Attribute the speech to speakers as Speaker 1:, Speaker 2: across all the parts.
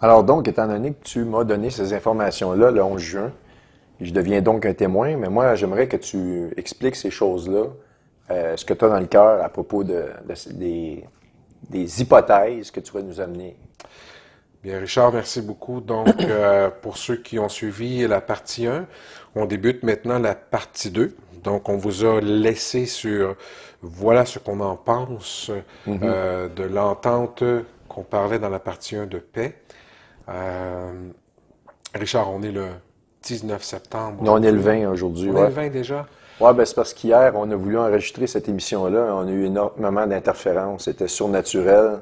Speaker 1: Alors donc, étant donné que tu m'as donné ces informations-là le 11 juin, je deviens donc un témoin, mais moi, j'aimerais que tu expliques ces choses-là, ce que tu as dans le cœur à propos des hypothèses que tu vas nous amener.
Speaker 2: Bien, Richard, merci beaucoup. Donc, pour ceux qui ont suivi la partie 1, on débute maintenant la partie 2. Donc, on vous a laissé sur voilà ce qu'on en pense de l'entente qu'on parlait dans la partie 1 de paix. Richard, on est le 19 septembre.
Speaker 1: On est le 20 aujourd'hui,
Speaker 2: On est
Speaker 1: ouais.
Speaker 2: le 20 déjà?
Speaker 1: Oui, ben c'est parce qu'hier, on a voulu enregistrer cette émission-là. On a eu énormément d'interférences. C'était surnaturel.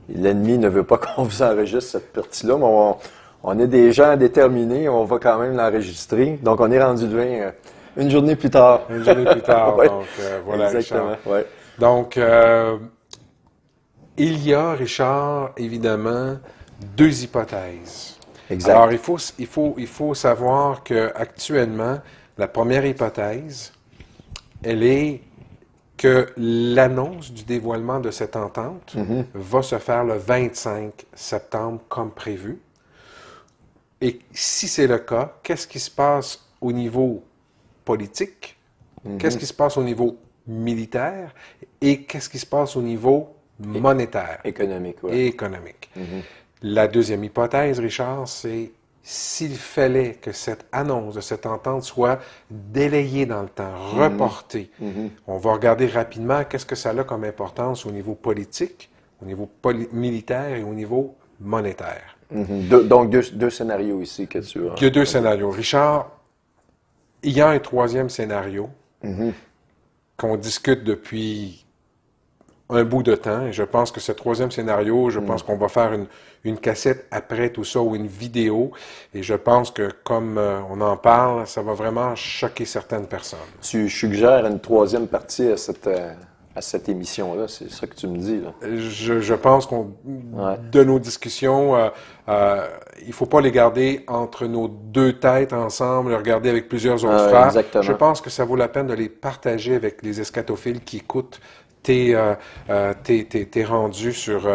Speaker 1: L'ennemi ne veut pas qu'on vous enregistre cette partie-là, mais on est des gens déterminés. On va quand même l'enregistrer. Donc, on est rendu le 20 une journée plus tard.
Speaker 2: Une journée plus tard,
Speaker 1: Ouais,
Speaker 2: donc voilà,
Speaker 1: exactement,
Speaker 2: Richard.
Speaker 1: ouais.
Speaker 2: Donc, il y a, Richard, évidemment, deux hypothèses.
Speaker 1: Exact.
Speaker 2: Alors, il faut savoir qu'actuellement, la première hypothèse, elle est que l'annonce du dévoilement de cette entente va se faire le 25 septembre comme prévu. Et si c'est le cas, qu'est-ce qui se passe au niveau politique? Qu'est-ce qui se passe au niveau militaire? Et qu'est-ce qui se passe au niveau monétaire?
Speaker 1: Économique, oui.
Speaker 2: Et économique. La deuxième hypothèse, Richard, c'est s'il fallait que cette annonce de cette entente soit délayée dans le temps, reportée, on va regarder rapidement qu'est-ce que ça a comme importance au niveau politique, au niveau militaire et au niveau monétaire.
Speaker 1: Donc, deux scénarios ici que tu as.
Speaker 2: Il y a deux scénarios. Richard, il y a un troisième scénario qu'on discute depuis un bout de temps. Et je pense que ce troisième scénario, je pense qu'on va faire une cassette après tout ça ou une vidéo. Et je pense que comme on en parle, ça va vraiment choquer certaines personnes.
Speaker 1: Tu suggères une troisième partie à cette émission-là, c'est ça que tu me dis, là.
Speaker 2: Je pense de nos discussions, il ne faut pas les garder entre nos deux têtes ensemble, les regarder avec plusieurs autres frères.
Speaker 1: Exactement.
Speaker 2: Je pense que ça vaut la peine de les partager avec les eschatophiles qui écoutent tes rendus sur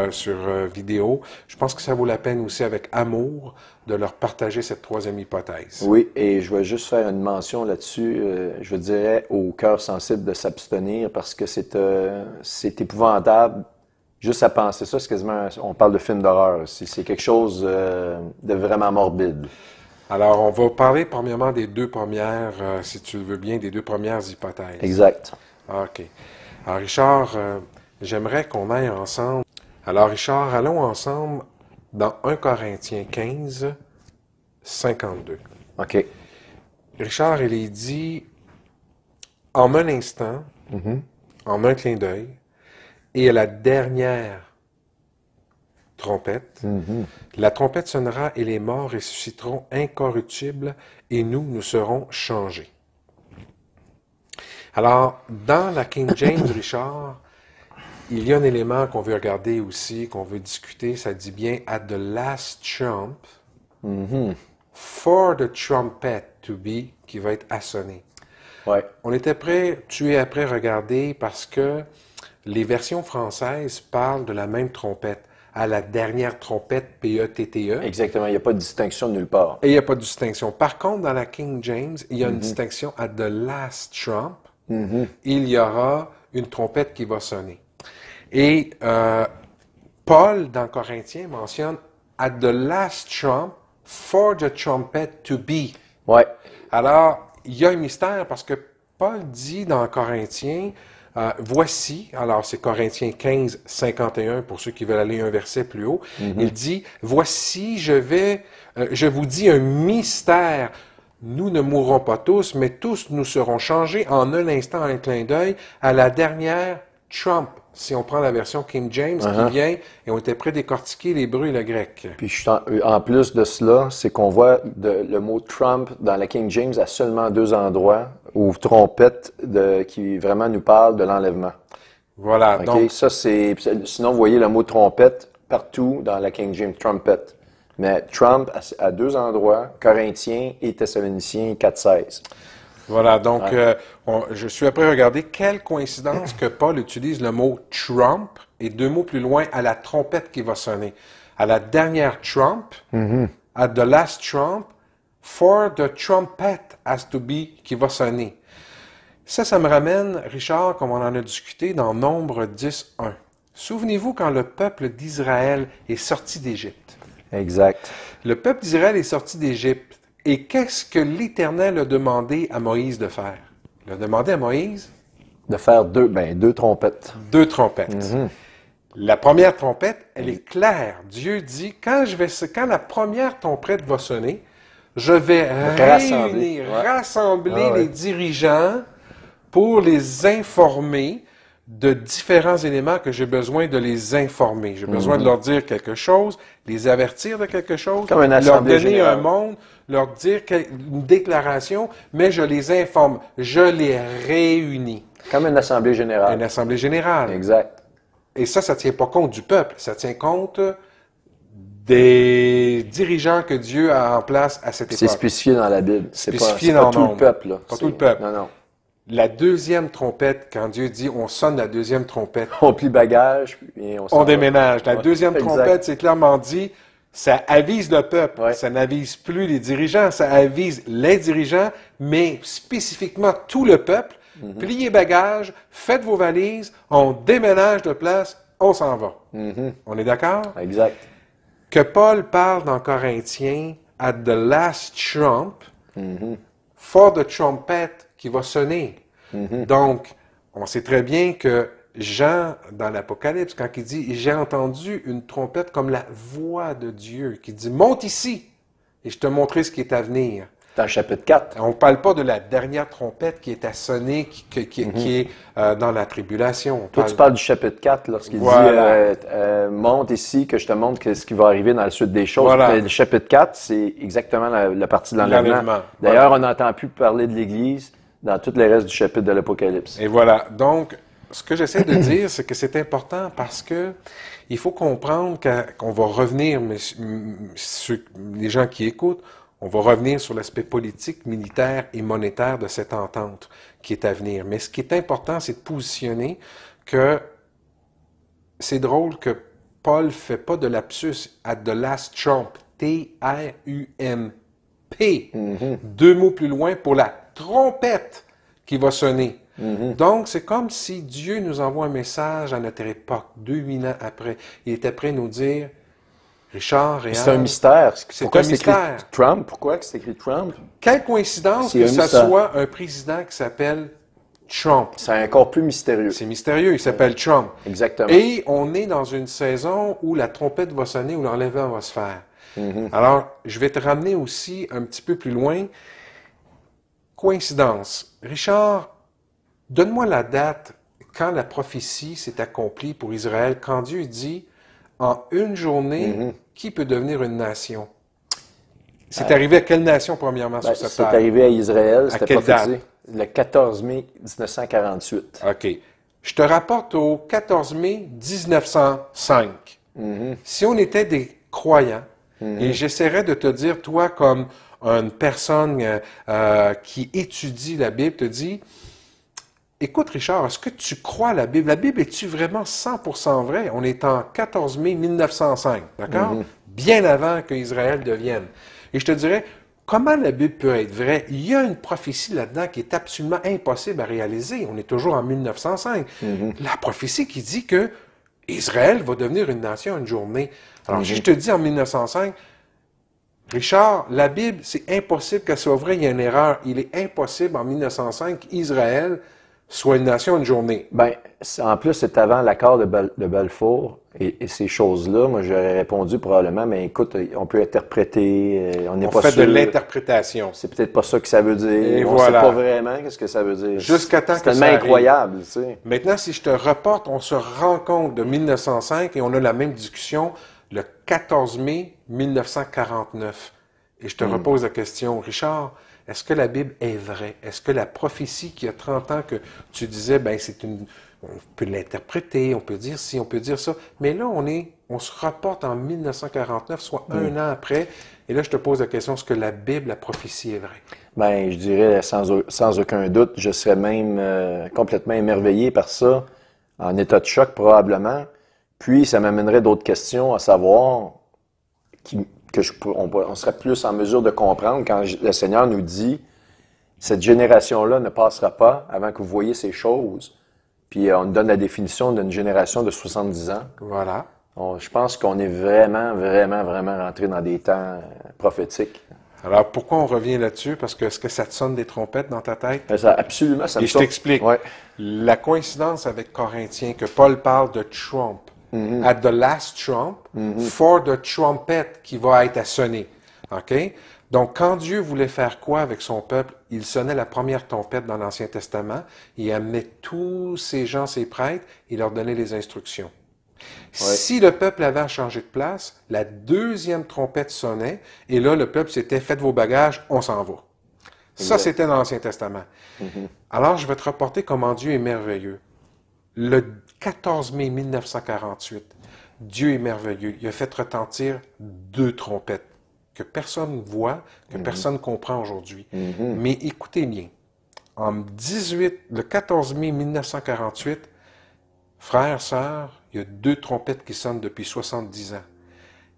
Speaker 2: vidéo. Je pense que ça vaut la peine aussi avec amour de leur partager cette troisième hypothèse.
Speaker 1: Oui, et je vais juste faire une mention là-dessus. Je dirais au cœur sensible de s'abstenir parce que c'est épouvantable. Juste à penser ça, c'est quasiment, on parle de film d'horreur aussi. C'est quelque chose de vraiment morbide.
Speaker 2: Alors, on va parler premièrement des deux premières, si tu le veux bien, des deux premières hypothèses.
Speaker 1: Exact.
Speaker 2: OK. Alors, Richard, j'aimerais qu'on aille ensemble. Alors, Richard, allons ensemble dans 1 Corinthiens 15, 52.
Speaker 1: OK.
Speaker 2: Richard, il est dit, en un instant, en un clin d'œil, et à la dernière trompette, la trompette sonnera et les morts ressusciteront incorruptibles et nous serons changés. Alors, dans la King James, Richard, il y a un élément qu'on veut regarder aussi, qu'on veut discuter, ça dit bien « at the last trump, for the trumpet to be », qui va être assonné.
Speaker 1: Ouais.
Speaker 2: On était prêt, tu es après regarder parce que les versions françaises parlent de la même trompette, à la dernière trompette, P-E-T-T-E.
Speaker 1: Exactement. Il n'y a pas de distinction nulle part.
Speaker 2: Et il n'y a pas de distinction. Par contre, dans la King James, il y a une distinction « at the last trump ». Il y aura une trompette qui va sonner. Et Paul, dans Corinthiens, mentionne « at the last trump, for the trumpet to be ».
Speaker 1: Ouais.
Speaker 2: Alors, il y a un mystère parce que Paul dit dans Corinthiens, voici, alors c'est Corinthiens 15, 51, pour ceux qui veulent aller un verset plus haut, il dit, voici, je vous dis un mystère. Nous ne mourrons pas tous, mais tous nous serons changés en un instant, un clin d'œil, à la dernière trump. Si on prend la version King James qui vient, et on était prêt à décortiquer l'hébreu et le grec.
Speaker 1: Puis en plus de cela, c'est qu'on voit le mot Trump dans la King James à seulement 2 endroits, ou trompette qui vraiment nous parle de l'enlèvement.
Speaker 2: Voilà.
Speaker 1: OK?
Speaker 2: Donc,
Speaker 1: Ça, sinon, vous voyez le mot trompette partout dans la King James, trumpet. Mais Trump à 2 endroits, Corinthiens et Thessaloniciens 4,16.
Speaker 2: voilà, donc je suis après regarder quelle coïncidence que Paul utilise le mot trump et 2 mots plus loin à la trompette qui va sonner. à la dernière trompe, at the last trump, for the trumpet has to be, qui va sonner. Ça me ramène, Richard, comme on en a discuté dans Nombre 10:1. Souvenez-vous quand le peuple d'Israël est sorti d'Égypte.
Speaker 1: Exact.
Speaker 2: Le peuple d'Israël est sorti d'Égypte. Et qu'est-ce que l'Éternel a demandé à Moïse de faire? Il a demandé à Moïse
Speaker 1: De faire deux trompettes.
Speaker 2: 2 trompettes. La première trompette, elle est claire. Dieu dit, quand la première trompette va sonner, je vais rassembler les dirigeants pour les informer de différents éléments que j'ai besoin de les informer. J'ai besoin de leur dire quelque chose, les avertir de quelque chose,
Speaker 1: Comme une
Speaker 2: leur
Speaker 1: assemblée
Speaker 2: donner
Speaker 1: générale.
Speaker 2: un monde, leur dire une déclaration, mais je les informe, je les réunis.
Speaker 1: Comme une assemblée générale.
Speaker 2: Une assemblée générale.
Speaker 1: Exact.
Speaker 2: Et ça ne tient pas compte du peuple, ça tient compte des dirigeants que Dieu a en place à cette
Speaker 1: C'est
Speaker 2: époque.
Speaker 1: spécifié dans la Bible.
Speaker 2: Spécifié
Speaker 1: C'est pas
Speaker 2: dans
Speaker 1: tout
Speaker 2: Nombre.
Speaker 1: le peuple. Là.
Speaker 2: Pas tout le peuple.
Speaker 1: Non, non.
Speaker 2: La deuxième trompette, quand Dieu dit on sonne la deuxième trompette,
Speaker 1: On plie bagage et on s'en
Speaker 2: on
Speaker 1: va.
Speaker 2: déménage. La
Speaker 1: Ouais,
Speaker 2: deuxième
Speaker 1: exact.
Speaker 2: trompette, c'est clairement dit, ça avise le peuple,
Speaker 1: Ouais.
Speaker 2: ça n'avise plus les dirigeants, ça avise les dirigeants, mais spécifiquement tout le peuple. Pliez bagages, faites vos valises, on déménage de place, on s'en va. On est d'accord?
Speaker 1: Exact.
Speaker 2: Que Paul parle dans Corinthiens, at the last trump, for the trumpet qui va sonner. Donc, on sait très bien que Jean, dans l'Apocalypse, quand il dit « J'ai entendu une trompette comme la voix de Dieu » qui dit « Monte ici et je te montrerai ce qui est à venir ».
Speaker 1: Dans le chapitre 4.
Speaker 2: On ne parle pas de la dernière trompette qui est à sonner, qui est dans la tribulation. On
Speaker 1: Toi,
Speaker 2: parle-
Speaker 1: tu parles du chapitre 4 lorsqu'il
Speaker 2: Voilà.
Speaker 1: dit monte ici que je te montre ce qui va arriver dans la suite des choses.
Speaker 2: Voilà.
Speaker 1: Mais le chapitre 4, c'est exactement la partie de l'enlèvement.
Speaker 2: L'enlèvement.
Speaker 1: D'ailleurs, on n'entend plus parler de l'Église dans tous les restes du chapitre de l'Apocalypse.
Speaker 2: Et voilà. Donc, ce que j'essaie de dire, c'est que c'est important parce que il faut comprendre qu'on va revenir, les gens qui écoutent, on va revenir sur l'aspect politique, militaire et monétaire de cette entente qui est à venir. Mais ce qui est important, c'est de positionner que c'est drôle que Paul ne fait pas de lapsus at the last trump, T-R-U-M-P, 2 mots plus loin pour la trompette qui va sonner. Donc, c'est comme si Dieu nous envoie un message à notre époque, 2000 ans après. Il était prêt à nous dire, Richard, Réal,
Speaker 1: C'est un mystère. Pourquoi
Speaker 2: un
Speaker 1: c'est écrit
Speaker 2: mystère.
Speaker 1: Trump? Pourquoi c'est écrit Trump?
Speaker 2: Quelle coïncidence
Speaker 1: C'est
Speaker 2: que
Speaker 1: un
Speaker 2: ce
Speaker 1: mystère.
Speaker 2: soit un président qui s'appelle Trump.
Speaker 1: C'est encore plus mystérieux.
Speaker 2: C'est mystérieux, il s'appelle Trump.
Speaker 1: Exactement.
Speaker 2: Et on est dans une saison où la trompette va sonner, où l'enlèvement va se faire. Alors, je vais te ramener aussi un petit peu plus loin. Coïncidence. Richard, donne-moi la date quand la prophétie s'est accomplie pour Israël, quand Dieu dit, en une journée, qui peut devenir une nation? C'est arrivé à quelle nation, premièrement, sur cette
Speaker 1: c'est
Speaker 2: terre?
Speaker 1: arrivé à Israël, c'était
Speaker 2: quelle
Speaker 1: prophétisé le 14 mai 1948.
Speaker 2: OK. Je te rapporte au 14 mai 1905. Si on était des croyants, et j'essaierais de te dire, toi, comme une personne qui étudie la Bible, te dit, écoute, Richard, est-ce que tu crois à la Bible? La Bible, est-tu vraiment 100% vraie? On est en 14 mai 1905, d'accord? Bien avant qu'Israël devienne. Et je te dirais, comment la Bible peut être vraie? Il y a une prophétie là-dedans qui est absolument impossible à réaliser. On est toujours en 1905. La prophétie qui dit que Israël va devenir une nation une journée. Alors, si je te dis en 1905, Richard, la Bible, c'est impossible qu'elle soit vraie, il y a une erreur. Il est impossible en 1905 qu'Israël soit une nation une journée.
Speaker 1: Ben, en plus, c'est avant l'accord de Balfour et ces choses-là. Moi, j'aurais répondu probablement, mais écoute, on peut interpréter, on n'est
Speaker 2: On
Speaker 1: pas
Speaker 2: fait
Speaker 1: sûr.
Speaker 2: de l'interprétation.
Speaker 1: C'est peut-être pas ça que ça veut dire.
Speaker 2: Et
Speaker 1: on
Speaker 2: voilà.
Speaker 1: sait pas vraiment qu'est-ce que ça veut dire.
Speaker 2: Jusqu'à temps
Speaker 1: c'est
Speaker 2: que
Speaker 1: tellement
Speaker 2: ça arrive.
Speaker 1: incroyable, tu sais.
Speaker 2: Maintenant, si je te reporte, on se rend compte de 1905 et on a la même discussion le 14 mai 1949. Et je te repose la question, Richard, est-ce que la Bible est vraie? Est-ce que la prophétie qui a 30 ans que tu disais, ben on peut l'interpréter, on peut dire ci, on peut dire ça. Mais là, on se rapporte en 1949, soit un an après. Et là, je te pose la question, est-ce que la Bible, la prophétie est vraie?
Speaker 1: Ben, je dirais sans aucun doute, je serais même complètement émerveillé par ça, en état de choc probablement. Puis, ça m'amènerait d'autres questions, à savoir, on serait plus en mesure de comprendre quand le Seigneur nous dit « Cette génération-là ne passera pas avant que vous voyez ces choses ». Puis on nous donne la définition d'une génération de 70 ans.
Speaker 2: Voilà.
Speaker 1: Je pense qu'on est vraiment, vraiment, vraiment rentré dans des temps prophétiques.
Speaker 2: Alors, pourquoi on revient là-dessus? Parce que est-ce que ça te sonne des trompettes dans ta tête?
Speaker 1: Absolument, ça me
Speaker 2: Et je t'explique.
Speaker 1: Ouais.
Speaker 2: La coïncidence avec Corinthiens, que Paul parle de trump, at the last trump, for the trumpet qui va être à sonner. OK? Donc, quand Dieu voulait faire quoi avec son peuple, il sonnait la première trompette dans l'Ancien Testament, il amenait tous ces gens, ces prêtres, il leur donnait les instructions. Si le peuple avait à changer de place, la deuxième trompette sonnait, et là, le peuple s'était « Faites vos bagages, on s'en va ». Ça, c'était dans l'Ancien Testament. Alors, je vais te rapporter comment Dieu est merveilleux. Le 14 mai 1948, Dieu est merveilleux. Il a fait retentir 2 trompettes que personne voit, que personne comprend aujourd'hui. Mais écoutez bien, le 14 mai 1948, frères, sœurs, il y a 2 trompettes qui sonnent depuis 70 ans.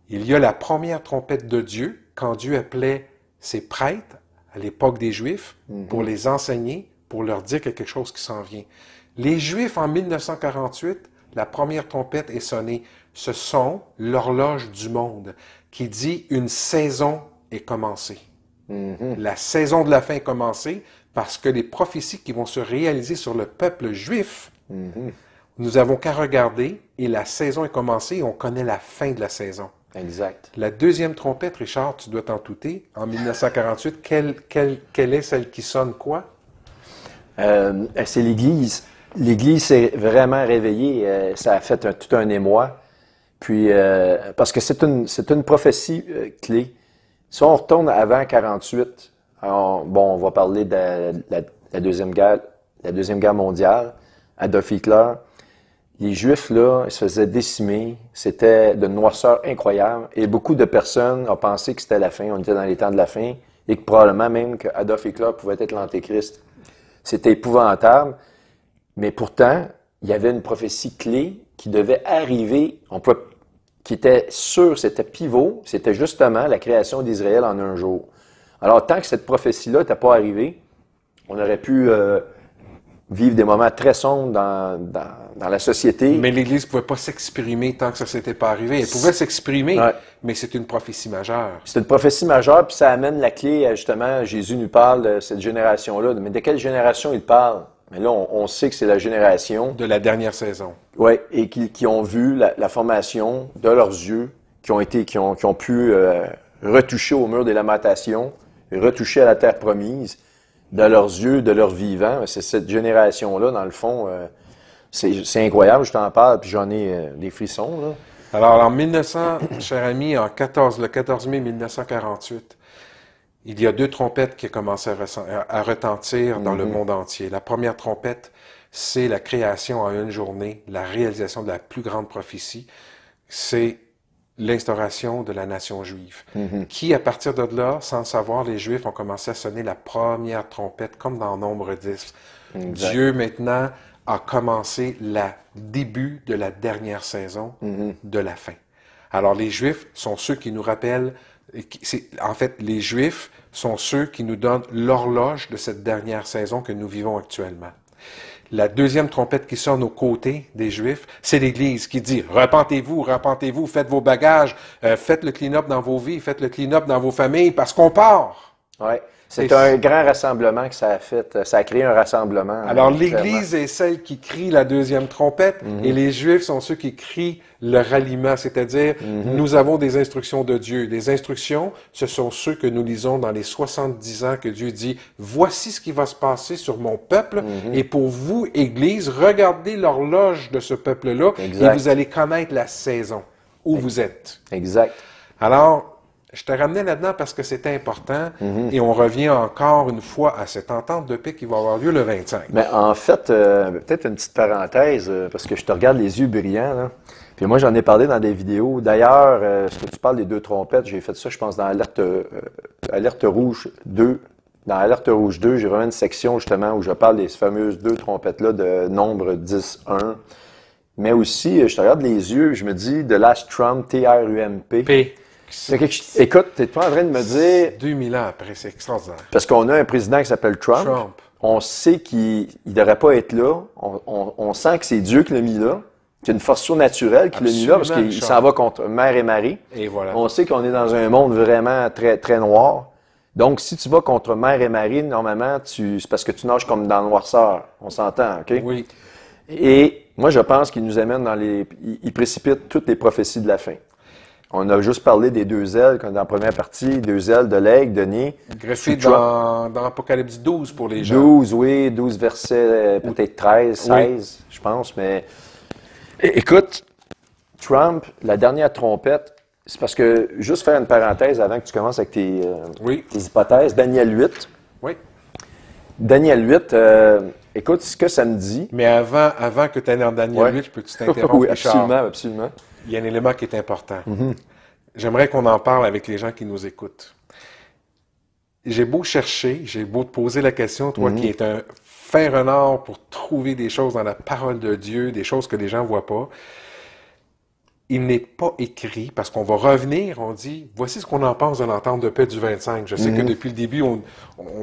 Speaker 2: Il y a la première trompette de Dieu, quand Dieu appelait ses prêtres à l'époque des Juifs pour les enseigner, pour leur dire qu'il y a quelque chose qui s'en vient. Les Juifs, en 1948, la première trompette est sonnée. Ce sont l'horloge du monde qui dit une saison est commencée. La saison de la fin est commencée parce que les prophéties qui vont se réaliser sur le peuple juif, nous avons qu'à regarder et la saison est commencée et on connaît la fin de la saison.
Speaker 1: Exact.
Speaker 2: La deuxième trompette, Richard, tu dois t'en douter, en 1948, quelle est celle qui sonne quoi?
Speaker 1: C'est l'Église. L'Église s'est vraiment réveillée. Ça a fait tout un émoi. Puis, parce que c'est une prophétie clé. Si on retourne avant 48, on va parler de la Deuxième Guerre mondiale, Adolf Hitler. Les Juifs, là, ils se faisaient décimer. C'était de noirceur incroyable. Et beaucoup de personnes ont pensé que c'était la fin. On était dans les temps de la fin. Et que probablement même que Adolf Hitler pouvait être l'Antéchrist. C'était épouvantable. Mais pourtant, il y avait une prophétie clé qui devait arriver, qui était sûre, c'était pivot, c'était justement la création d'Israël en un jour. Alors, tant que cette prophétie-là n'était pas arrivée, on aurait pu vivre des moments très sombres dans la société.
Speaker 2: Mais l'Église ne pouvait pas s'exprimer tant que ça ne s'était pas arrivé. Elle pouvait s'exprimer, mais c'est une prophétie majeure.
Speaker 1: C'est une prophétie majeure, puis ça amène la clé, justement, Jésus nous parle de cette génération-là. Mais de quelle génération il parle? Mais là, on sait que c'est la génération...
Speaker 2: De la dernière saison.
Speaker 1: Oui, et qui ont vu la formation de leurs yeux, qui ont pu retoucher au mur des lamentations, retoucher à la terre promise, de leurs yeux, de leur vivant. C'est cette génération-là, dans le fond, c'est incroyable, je t'en parle, puis j'en ai des frissons, là.
Speaker 2: Alors, en 1900, cher ami, le 14 mai 1948, il y a 2 trompettes qui ont commencé à retentir dans le monde entier. La première trompette, c'est la création en une journée, la réalisation de la plus grande prophétie. C'est l'instauration de la nation juive, qui, à partir de là, sans le savoir, les Juifs ont commencé à sonner la première trompette, comme dans Nombre 10.
Speaker 1: Exact.
Speaker 2: Dieu, maintenant, a commencé le début de la dernière saison de la fin. Alors, les Juifs sont ceux qui nous rappellent, en fait, les Juifs sont ceux qui nous donnent l'horloge de cette dernière saison que nous vivons actuellement. La deuxième trompette qui sonne aux côtés des Juifs, c'est l'Église qui dit « Repentez-vous, repentez-vous, faites vos bagages, faites le clean-up dans vos vies, faites le clean-up dans vos familles, parce qu'on part! »
Speaker 1: Oui, c'est un grand rassemblement que ça a fait. Ça a créé un rassemblement.
Speaker 2: Alors, l'Église est celle qui crie la deuxième trompette et les Juifs sont ceux qui crient le ralliement, c'est-à-dire nous avons des instructions de Dieu. Les instructions, ce sont ceux que nous lisons dans les 70 ans que Dieu dit « Voici ce qui va se passer sur mon peuple et pour vous, Église, regardez l'horloge de ce peuple-là et vous allez connaître la saison où vous êtes. »
Speaker 1: Exact.
Speaker 2: Alors, je te ramenais là-dedans parce que c'est important et on revient encore une fois à cette entente de paix qui va avoir lieu le 25.
Speaker 1: Mais en fait, peut-être une petite parenthèse, parce que je te regarde les yeux brillants, là. Puis moi, j'en ai parlé dans des vidéos. D'ailleurs, ce que tu parles des 2 trompettes, j'ai fait ça, je pense, dans Alerte Rouge 2. Dans Alerte Rouge 2, j'ai vraiment une section, justement, où je parle des fameuses 2 trompettes-là de Nombre 10-1. Mais aussi, je te regarde les yeux, je me dis, The Last Trump, T-R-U-M-P.
Speaker 2: P.
Speaker 1: Écoute, tu n'es pas en train de me dire...
Speaker 2: 2000 ans après, c'est extraordinaire.
Speaker 1: Parce qu'on a un président qui s'appelle Trump. On sait qu'il ne devrait pas être là. On sent que c'est Dieu qui l'a mis là. Qu'il y a une force surnaturelle qui l'a mis là parce qu'il s'en va contre mère et mari.
Speaker 2: Et voilà.
Speaker 1: On sait qu'on est dans un monde vraiment très, très noir. Donc, si tu vas contre mère et mari, normalement, c'est parce que tu nages comme dans le noirceur. On s'entend, OK?
Speaker 2: Oui.
Speaker 1: Et moi, je pense qu'il nous amène il précipite toutes les prophéties de la fin. On a juste parlé des 2 ailes, comme dans la première partie, 2 ailes de l'aigle, de nez.
Speaker 2: Greffé dans Apocalypse 12 pour les gens.
Speaker 1: 12, oui, 12 versets, peut-être 13, 16, je pense, mais... Écoute, Trump, la dernière trompette, c'est parce que, juste faire une parenthèse avant que tu commences avec tes hypothèses, Daniel 8.
Speaker 2: Oui.
Speaker 1: Daniel 8, écoute, ce que ça me dit...
Speaker 2: Mais avant que tu ailles dans Daniel 8, je peux-tu t'interrompre,
Speaker 1: oui,
Speaker 2: Richard?
Speaker 1: absolument.
Speaker 2: Il y a un élément qui est important. J'aimerais qu'on en parle avec les gens qui nous écoutent. J'ai beau chercher, j'ai beau te poser la question, toi qui es un fin renard pour trouver des choses dans la parole de Dieu, des choses que les gens ne voient pas. Il n'est pas écrit, parce qu'on va revenir, on dit, voici ce qu'on en pense de l'entente de paix du 25. Je sais que depuis le début, on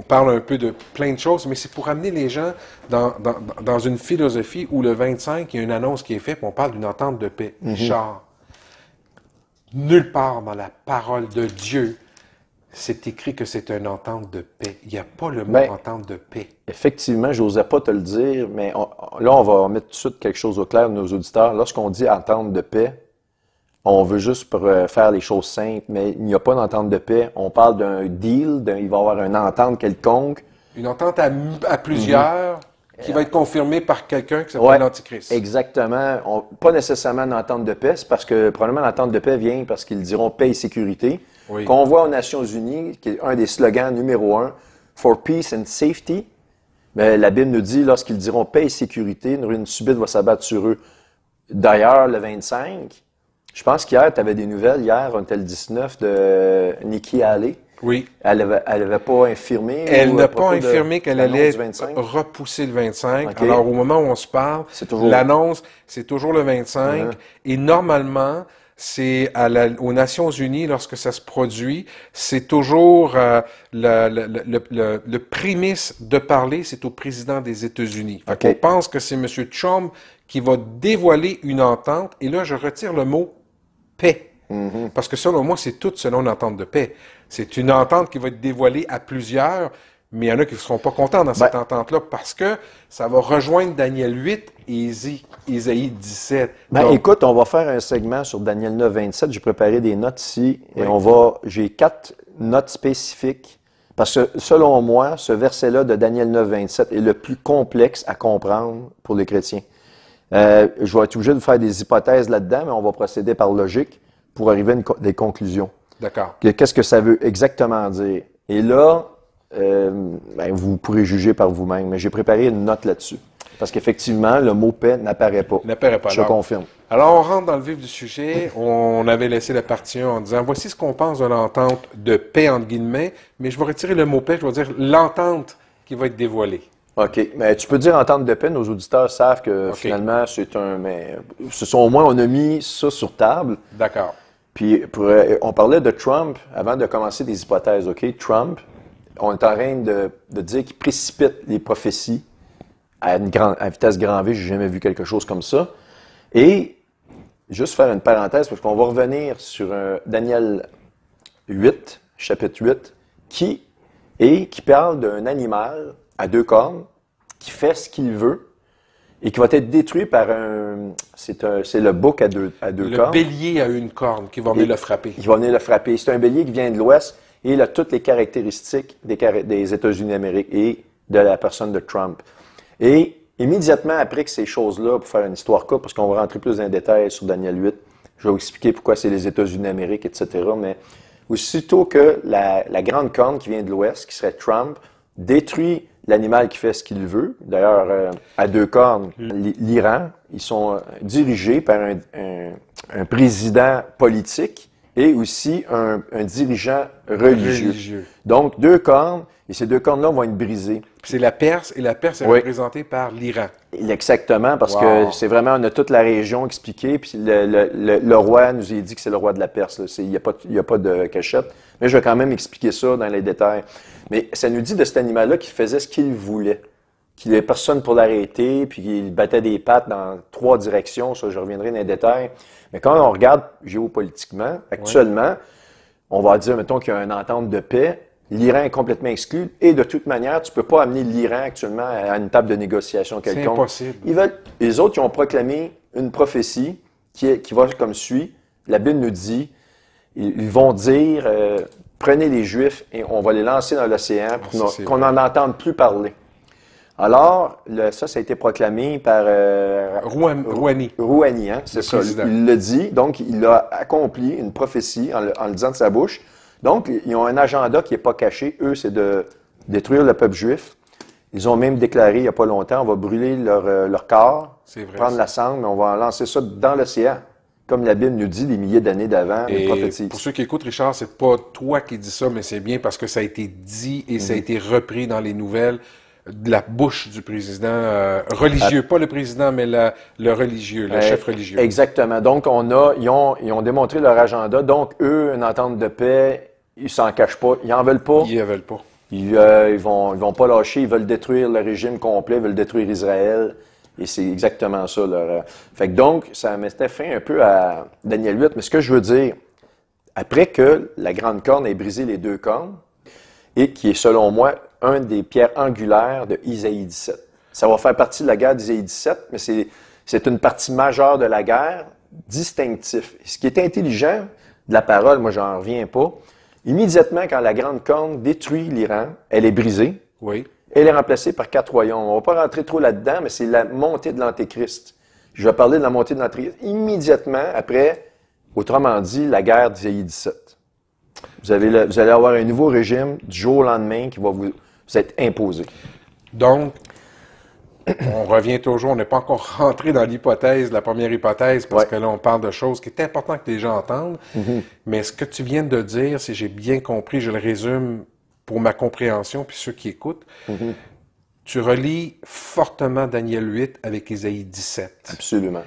Speaker 2: parle un peu de plein de choses, mais c'est pour amener les gens dans une philosophie où le 25, il y a une annonce qui est faite, puis on parle d'une entente de paix. Genre, nulle part dans la parole de Dieu, c'est écrit que c'est une entente de paix. Il n'y a pas le mot entente de paix.
Speaker 1: Effectivement, je n'osais pas te le dire, mais là, on va mettre tout de suite quelque chose au clair de nos auditeurs. Lorsqu'on dit entente de paix, on veut juste faire les choses simples, mais il n'y a pas d'entente de paix. On parle d'un deal, il va y avoir une entente quelconque.
Speaker 2: Une entente à plusieurs qui va être confirmée par quelqu'un qui s'appelle l'Antichrist.
Speaker 1: Exactement. Pas nécessairement une entente de paix, c'est parce que probablement l'entente de paix vient parce qu'ils diront paix et sécurité.
Speaker 2: Oui.
Speaker 1: Qu'on voit aux Nations Unies, qui est un des slogans numéro 1, For Peace and Safety. Mais la Bible nous dit, lorsqu'ils diront paix et sécurité, une ruine subite va s'abattre sur eux. D'ailleurs, le 25, je pense qu'hier, tu avais des nouvelles. Hier, on était le 19 de Nikki Haley.
Speaker 2: Oui.
Speaker 1: Elle avait pas infirmé.
Speaker 2: Elle n'a pas infirmé qu'elle allait repousser le 25. Okay. Alors, au moment où on se parle, l'annonce, c'est toujours le 25. Et normalement, c'est aux Nations Unies, lorsque ça se produit, c'est toujours le prémisse de parler, c'est au président des États-Unis. On pense que c'est M. Trump qui va dévoiler une entente. Et là, je retire le mot paix. Parce que selon moi, c'est tout selon une entente de paix. C'est une entente qui va être dévoilée à plusieurs, mais il y en a qui ne seront pas contents dans cette entente-là parce que ça va rejoindre Daniel 8 et Isaïe 17.
Speaker 1: Donc, écoute, on va faire un segment sur Daniel 9, 27. J'ai préparé des notes ici et j'ai 4 notes spécifiques parce que selon moi, ce verset-là de Daniel 9, 27 est le plus complexe à comprendre pour les chrétiens. Je vais être obligé de faire des hypothèses là-dedans, mais on va procéder par logique pour arriver à des conclusions.
Speaker 2: D'accord.
Speaker 1: Qu'est-ce que ça veut exactement dire? Et là, vous pourrez juger par vous-même, mais j'ai préparé une note là-dessus. Parce qu'effectivement, le mot paix n'apparaît pas. Je confirme.
Speaker 2: Alors, on rentre dans le vif du sujet. On avait laissé la partie 1 en disant, voici ce qu'on pense de l'entente de paix, entre guillemets, mais je vais retirer le mot paix, je vais dire l'entente qui va être dévoilée. OK.
Speaker 1: Mais tu peux dire entente de paix, nos auditeurs savent que finalement, au moins, on a mis ça sur table.
Speaker 2: D'accord.
Speaker 1: Puis, on parlait de Trump avant de commencer des hypothèses, OK? Trump, on est en train de dire qu'il précipite les prophéties à vitesse grand V. J'ai jamais vu quelque chose comme ça. Et, juste faire une parenthèse, parce qu'on va revenir sur Daniel 8, chapitre 8, qui parle d'un animal à 2 cornes qui fait ce qu'il veut et qui va être détruit par c'est le bouc à deux cornes.
Speaker 2: Le bélier à 1 corne qui va venir le frapper.
Speaker 1: Qui va venir le frapper. C'est un bélier qui vient de l'Ouest et il a toutes les caractéristiques des États-Unis d'Amérique et de la personne de Trump. Et immédiatement après que ces choses-là, pour faire une histoire courte, parce qu'on va rentrer plus dans les détails sur Daniel 8, je vais vous expliquer pourquoi c'est les États-Unis d'Amérique, etc. Mais aussitôt que la grande corne qui vient de l'Ouest, qui serait Trump, détruit l'animal qui fait ce qu'il veut. D'ailleurs, à 2 cornes, l'Iran, ils sont dirigés par un président politique et aussi un dirigeant religieux. Donc, 2 cornes, et ces 2 cornes-là vont être brisées.
Speaker 2: C'est la Perse, et la Perse est
Speaker 1: Oui.
Speaker 2: représentée par l'Iran.
Speaker 1: Exactement, parce
Speaker 2: Wow.
Speaker 1: que c'est vraiment, on a toute la région expliquée, puis le roi nous a dit que c'est le roi de la Perse. Il n'y a pas de cachette. Mais je vais quand même expliquer ça dans les détails. Mais ça nous dit de cet animal-là qu'il faisait ce qu'il voulait. Qu'il n'y avait personne pour l'arrêter, puis qu'il battait des pattes dans 3 directions. Ça, je reviendrai dans les détails. Mais quand on regarde géopolitiquement, actuellement, on va dire, mettons, qu'il y a une entente de paix. L'Iran est complètement exclu. Et de toute manière, tu ne peux pas amener l'Iran actuellement à une table de négociation quelconque.
Speaker 2: C'est impossible.
Speaker 1: Les autres, ils ont proclamé une prophétie qui va comme suit. La Bible nous dit, ils vont dire, prenez les Juifs et on va les lancer dans l'océan pour qu'on n'en entende plus parler. Alors, ça a été proclamé par
Speaker 2: Rouhani.
Speaker 1: Rouhani, hein, c'est ça. Il l'a dit, donc il a accompli une prophétie en le disant de sa bouche. Donc, ils ont un agenda qui n'est pas caché. Eux, c'est de détruire le peuple juif. Ils ont même déclaré il n'y a pas longtemps, on va brûler leur corps, prendre la cendre, mais on va lancer ça dans l'océan. Comme la Bible nous dit des milliers d'années d'avant, une prophétie.
Speaker 2: Pour ceux qui écoutent, Richard, c'est pas toi qui dis ça, mais c'est bien parce que ça a été dit et ça a été repris dans les nouvelles de la bouche du président religieux. Pas le président, mais le religieux, le chef religieux.
Speaker 1: Exactement. Donc, ils ont démontré leur agenda. Donc, eux, une entente de paix, ils s'en cachent pas. Ils en veulent pas.
Speaker 2: Ils en veulent pas.
Speaker 1: Ils vont pas lâcher. Ils veulent détruire le régime complet. Ils veulent détruire Israël. Et c'est exactement ça. Fait que donc, ça mettait fin un peu à Daniel 8. Mais ce que je veux dire, après que la grande corne ait brisé les 2 cornes, et qui est, selon moi, un des pierres angulaires de Isaïe 17. Ça va faire partie de la guerre d'Isaïe 17, mais c'est une partie majeure de la guerre, distinctif. Et ce qui est intelligent de la parole, moi, j'en reviens pas, immédiatement, quand la grande corne détruit l'Iran, elle est brisée.
Speaker 2: Oui.
Speaker 1: Elle est remplacée par 4 royaumes. On ne va pas rentrer trop là-dedans, mais c'est la montée de l'Antéchrist. Je vais parler de la montée de l'Antéchrist immédiatement après, autrement dit, la guerre d'Isaïe 17. Vous allez avoir un nouveau régime du jour au lendemain qui va vous être imposé.
Speaker 2: Donc, on revient toujours, on n'est pas encore rentré dans l'hypothèse, la première hypothèse, parce que là, on parle de choses qui est important que les gens entendent. Mais ce que tu viens de dire, si j'ai bien compris, je le résume pour ma compréhension, puis ceux qui écoutent, tu relis fortement Daniel 8 avec Isaïe 17.
Speaker 1: Absolument.